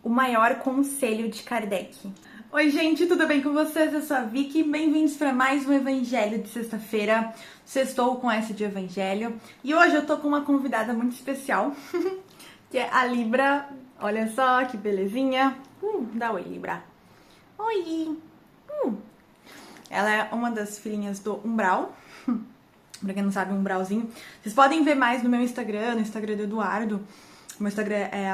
O maior conselho de Kardec. Oi, gente, tudo bem com vocês? Eu sou a Vicky. Bem-vindos para mais um Evangelho de sexta-feira. Sextou com essa de Evangelho. E hoje eu tô com uma convidada muito especial, que é a Libra. Olha só que belezinha. Dá oi, Libra. Oi! Ela é uma das filhinhas do Umbral. Pra quem não sabe, um umbralzinho. Vocês podem ver mais no meu Instagram, no Instagram do Eduardo. O meu Instagram é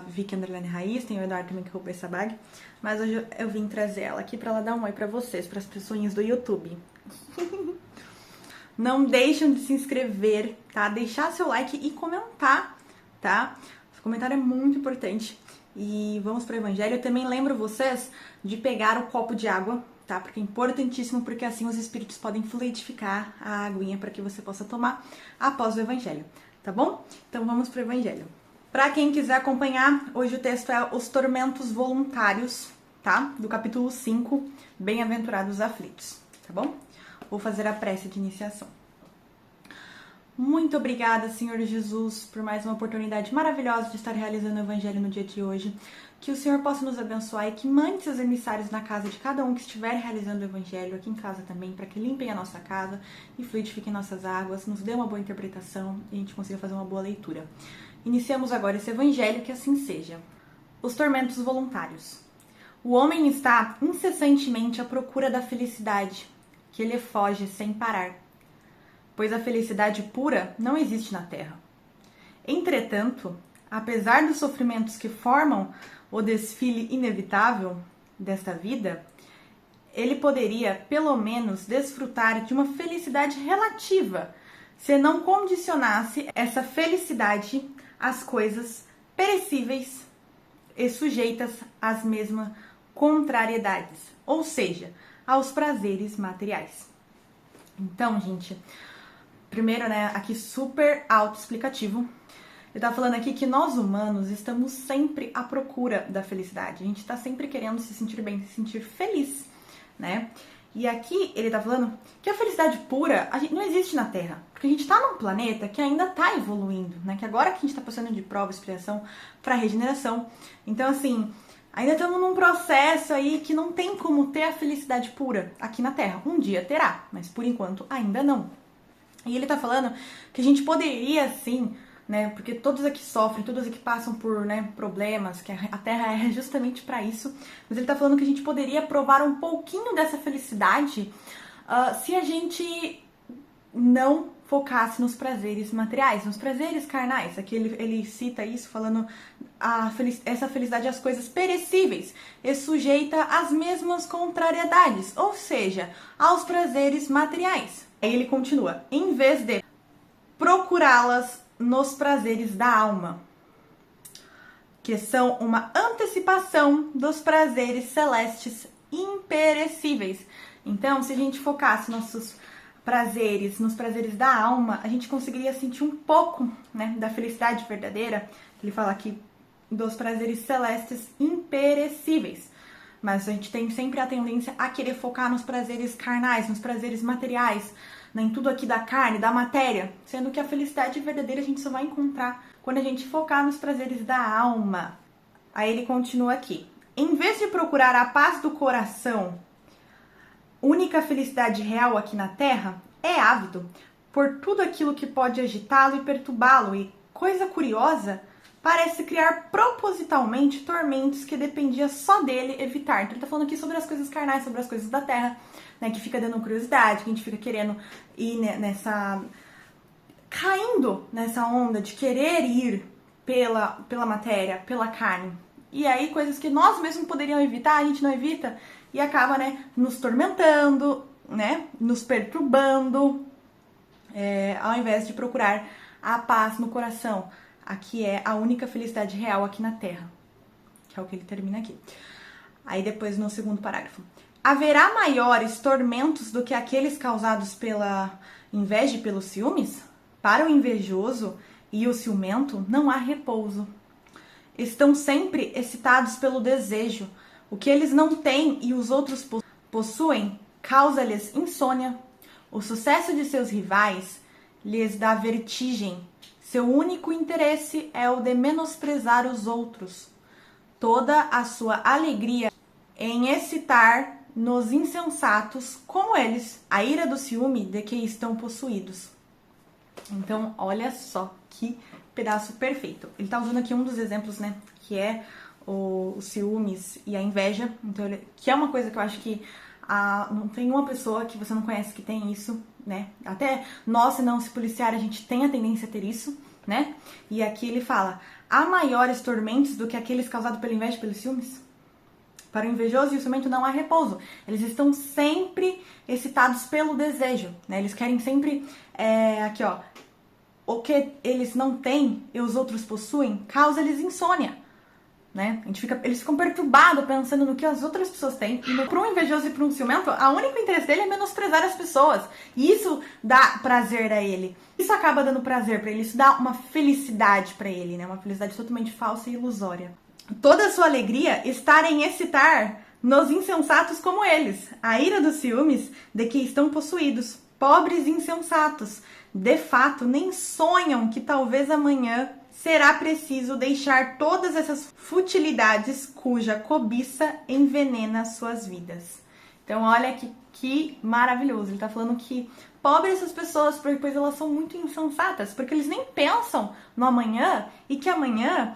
@vicky_raiz, tem o Eduardo também, que é @sabag. Mas hoje eu vim trazer ela aqui pra ela dar um oi pra vocês, pras pessoinhas do YouTube. Não deixem de se inscrever, tá? Deixar seu like e comentar, tá? O comentário é muito importante. E vamos pro Evangelho. Eu também lembro vocês de pegar o copo de água, tá? Porque é importantíssimo, porque assim os espíritos podem fluidificar a aguinha para que você possa tomar após o Evangelho, tá bom? Então vamos pro Evangelho. Para quem quiser acompanhar, hoje o texto é Os Tormentos Voluntários, tá? Do capítulo 5, Bem-aventurados aflitos, tá bom? Vou fazer a prece de iniciação. Muito obrigada, Senhor Jesus, por mais uma oportunidade maravilhosa de estar realizando o Evangelho no dia de hoje. Que o Senhor possa nos abençoar e que mande seus emissários na casa de cada um que estiver realizando o Evangelho, aqui em casa também, para que limpem a nossa casa e fluidifiquem nossas águas, nos dê uma boa interpretação e a gente consiga fazer uma boa leitura. Iniciamos agora esse Evangelho, que assim seja. Os tormentos voluntários. O homem está incessantemente à procura da felicidade, que lhe foge sem parar, pois a felicidade pura não existe na Terra. Entretanto, apesar dos sofrimentos que formam o desfile inevitável desta vida, ele poderia, pelo menos, desfrutar de uma felicidade relativa, se não condicionasse essa felicidade às coisas perecíveis e sujeitas às mesmas contrariedades, ou seja, aos prazeres materiais. Então, gente, primeiro, né, aqui super autoexplicativo. Eu tava falando aqui que nós humanos estamos sempre à procura da felicidade. A gente tá sempre querendo se sentir bem, se sentir feliz, né? E aqui ele tá falando que a felicidade pura não existe na Terra, porque a gente tá num planeta que ainda tá evoluindo, né? Que agora que a gente tá passando de prova, expiação para regeneração. Então, assim, ainda estamos num processo aí que não tem como ter a felicidade pura aqui na Terra. Um dia terá, mas por enquanto ainda não. E ele tá falando que a gente poderia, sim, né, porque todos aqui sofrem, todos aqui passam por, né, problemas, que a Terra é justamente para isso, mas ele tá falando que a gente poderia provar um pouquinho dessa felicidade se a gente não focasse nos prazeres materiais, nos prazeres carnais. Aqui ele cita isso falando essa felicidade às coisas perecíveis e sujeita às mesmas contrariedades, ou seja, aos prazeres materiais. Aí ele continua, em vez de procurá-las nos prazeres da alma, que são uma antecipação dos prazeres celestes imperecíveis. Então, se a gente focasse nossos prazeres nos prazeres da alma, a gente conseguiria sentir um pouco, né, da felicidade verdadeira. Ele fala aqui dos prazeres celestes imperecíveis. Mas a gente tem sempre a tendência a querer focar nos prazeres carnais, nos prazeres materiais, né, em tudo aqui da carne, da matéria, sendo que a felicidade verdadeira a gente só vai encontrar quando a gente focar nos prazeres da alma. Aí ele continua aqui. Em vez de procurar a paz do coração, única felicidade real aqui na Terra, é ávido por tudo aquilo que pode agitá-lo e perturbá-lo e, coisa curiosa, parece criar propositalmente tormentos que dependia só dele evitar. Então ele tá falando aqui sobre as coisas carnais, sobre as coisas da Terra, né, que fica dando curiosidade, que a gente fica querendo ir caindo nessa onda de querer ir pela matéria, pela carne. E aí coisas que nós mesmos poderiam evitar, a gente não evita e acaba, né, nos tormentando, né, nos perturbando, ao invés de procurar a paz no coração. Aqui é a única felicidade real aqui na Terra, que é o que ele termina aqui. Aí depois no segundo parágrafo. Haverá maiores tormentos do que aqueles causados pela inveja e pelos ciúmes? Para o invejoso e o ciumento não há repouso. Estão sempre excitados pelo desejo. O que eles não têm e os outros possuem causa-lhes insônia. O sucesso de seus rivais lhes dá vertigem. Seu único interesse é o de menosprezar os outros. toda a sua alegria em excitar nos insensatos como eles, a ira do ciúme de que estão possuídos. Então, olha só que pedaço perfeito. Ele tá usando aqui um dos exemplos, né, que é os ciúmes e a inveja, então, que é uma coisa que eu acho que não tem uma pessoa que você não conhece que tem isso, né? Até nós, se não se policiar, a gente tem a tendência a ter isso, né? E aqui ele fala: há maiores tormentos do que aqueles causados pela inveja e pelos ciúmes? Para o invejoso e o ciumento não há repouso. Eles estão sempre excitados pelo desejo, né? Eles querem sempre, aqui ó, o que eles não têm e os outros possuem, causa-lhes insônia. Né? Eles ficam perturbados pensando no que as outras pessoas têm. E para um invejoso e para um ciumento, o único interesse dele é menosprezar as pessoas. E isso dá prazer a ele. Isso acaba dando prazer para ele. Isso dá uma felicidade para ele, né? Uma felicidade totalmente falsa e ilusória. Toda a sua alegria está em excitar nos insensatos como eles. A ira dos ciúmes de que estão possuídos. Pobres insensatos. De fato, nem sonham que talvez amanhã será preciso deixar todas essas futilidades cuja cobiça envenena suas vidas. Então, olha que maravilhoso. Ele tá falando que pobres essas pessoas, pois elas são muito insensatas, porque eles nem pensam no amanhã e que amanhã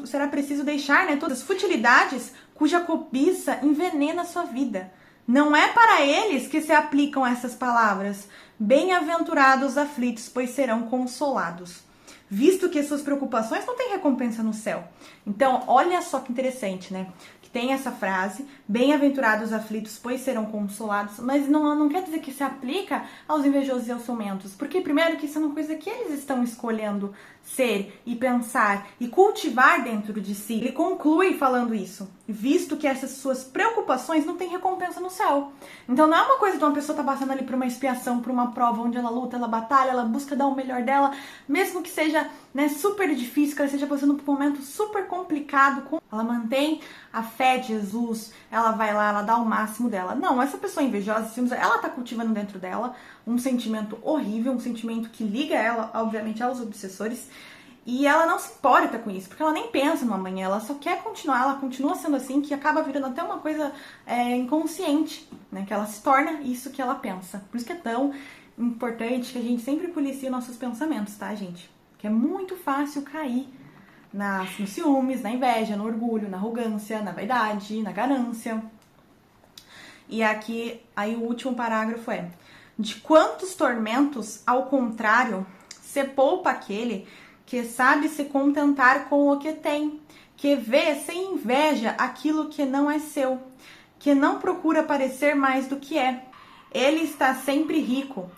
será preciso deixar, né, todas as futilidades cuja cobiça envenena sua vida. Não é para eles que se aplicam essas palavras. Bem-aventurados os aflitos, pois serão consolados. Visto que suas preocupações não têm recompensa no céu. Então, olha só que interessante, né? Que tem essa frase, bem-aventurados os aflitos, pois serão consolados, mas não quer dizer que se aplica aos invejosos e aos ciumentos. Porque, primeiro, que isso é uma coisa que eles estão escolhendo ser e pensar e cultivar dentro de si. Ele conclui falando isso, visto que essas suas preocupações não têm recompensa no céu. Então, não é uma coisa de uma pessoa estar passando ali por uma expiação, por uma prova onde ela luta, ela batalha, ela busca dar o melhor dela, mesmo que seja, né, super difícil, que ela esteja passando por um momento super complicado. Ela mantém a fé de Jesus, ela vai lá, ela dá o máximo dela. Não, essa pessoa invejosa, ela tá cultivando dentro dela um sentimento horrível, um sentimento que liga ela, obviamente, aos obsessores, e ela não se importa com isso, porque ela nem pensa no amanhã, ela só quer continuar, ela continua sendo assim, que acaba virando até uma coisa inconsciente, né, que ela se torna isso que ela pensa. Por isso que é tão importante que a gente sempre policie nossos pensamentos, tá, gente? Que é muito fácil cair nos ciúmes, na inveja, no orgulho, na arrogância, na vaidade, na ganância. E aqui, aí o último parágrafo é: de quantos tormentos, ao contrário, se poupa aquele que sabe se contentar com o que tem, que vê sem inveja aquilo que não é seu, que não procura parecer mais do que é. Ele está sempre rico,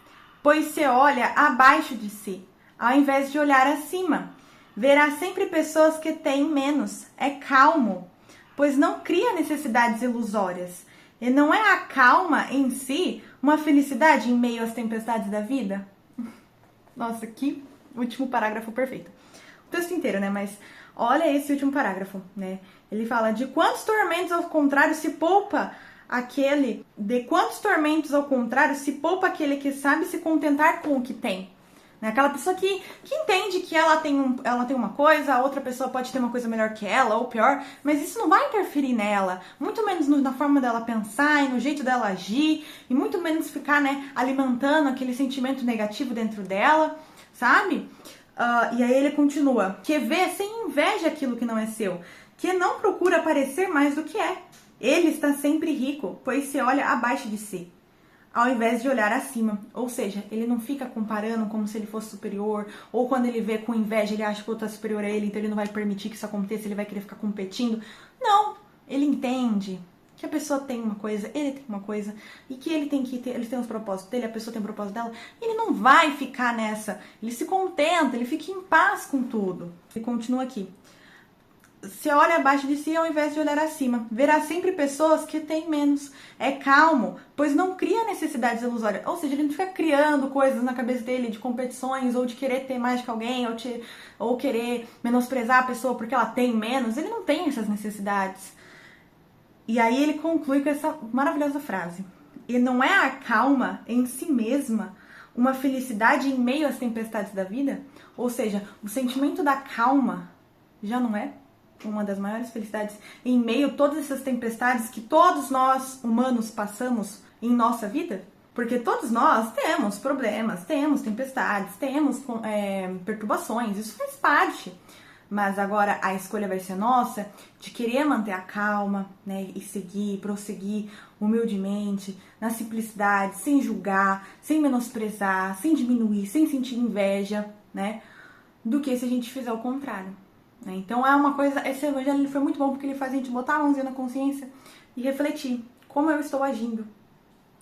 pois se olha abaixo de si, ao invés de olhar acima. Verá sempre pessoas que têm menos. É calmo, pois não cria necessidades ilusórias. E não é a calma em si uma felicidade em meio às tempestades da vida? Nossa, que último parágrafo perfeito. O texto inteiro, né? Mas olha esse último parágrafo, né? Ele fala: de quantos tormentos ao contrário se poupa aquele... De quantos tormentos ao contrário se poupa aquele que sabe se contentar com o que tem? Aquela pessoa que entende que ela tem uma coisa, a outra pessoa pode ter uma coisa melhor que ela, ou pior, mas isso não vai interferir nela, muito menos na forma dela pensar e no jeito dela agir, e muito menos ficar, né, alimentando aquele sentimento negativo dentro dela, sabe? E aí ele continua: que vê sem inveja aquilo que não é seu, que não procura parecer mais do que é. Ele está sempre rico, pois se olha abaixo de si, ao invés de olhar acima. Ou seja, ele não fica comparando como se ele fosse superior, ou quando ele vê com inveja, ele acha que o outro é superior a ele, então ele não vai permitir que isso aconteça, ele vai querer ficar competindo. Não, ele entende que a pessoa tem uma coisa, ele tem uma coisa, e que ele tem os propósitos dele, a pessoa tem o propósito dela, e ele não vai ficar nessa, ele se contenta, ele fica em paz com tudo. Ele continua aqui: se olha abaixo de si ao invés de olhar acima. Verá sempre pessoas que têm menos. É calmo, pois não cria necessidades ilusórias. Ou seja, ele não fica criando coisas na cabeça dele de competições, ou de querer ter mais que alguém, ou querer menosprezar a pessoa porque ela tem menos. Ele não tem essas necessidades. E aí ele conclui com essa maravilhosa frase: e não é a calma em si mesma uma felicidade em meio às tempestades da vida? Ou seja, o sentimento da calma já não é uma das maiores felicidades em meio a todas essas tempestades que todos nós, humanos, passamos em nossa vida. Porque todos nós temos problemas, temos tempestades, temos perturbações, isso faz parte. Mas agora a escolha vai ser nossa de querer manter a calma, né, e seguir, prosseguir humildemente, na simplicidade, sem julgar, sem menosprezar, sem diminuir, sem sentir inveja, né, do que se a gente fizer o contrário. Né? Então é uma coisa, esse evangelho ele foi muito bom porque ele faz a gente botar a mãozinha na consciência e refletir como eu estou agindo.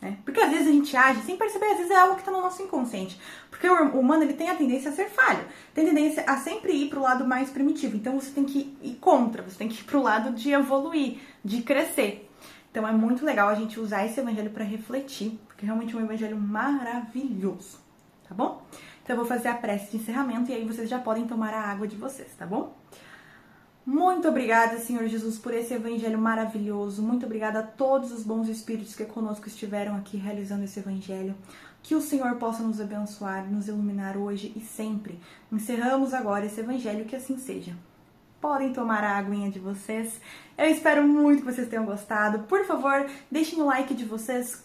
Né? Porque às vezes a gente age sem perceber, às vezes é algo que está no nosso inconsciente. Porque o humano ele tem a tendência a ser falho, tem a tendência a sempre ir para o lado mais primitivo. Então você tem que ir contra, você tem que ir para o lado de evoluir, de crescer. Então é muito legal a gente usar esse evangelho para refletir, porque realmente é um evangelho maravilhoso, tá bom? Então eu vou fazer a prece de encerramento e aí vocês já podem tomar a água de vocês, tá bom? Muito obrigada, Senhor Jesus, por esse evangelho maravilhoso. Muito obrigada a todos os bons espíritos que conosco estiveram aqui realizando esse evangelho. Que o Senhor possa nos abençoar, nos iluminar hoje e sempre. Encerramos agora esse evangelho, que assim seja. Podem tomar a aguinha de vocês. Eu espero muito que vocês tenham gostado. Por favor, deixem o like de vocês,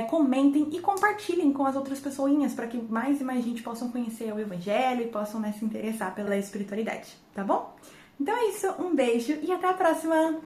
comentem e compartilhem com as outras pessoinhas para que mais e mais gente possam conhecer o evangelho e possam, né, se interessar pela espiritualidade, tá bom? Então é isso, um beijo e até a próxima!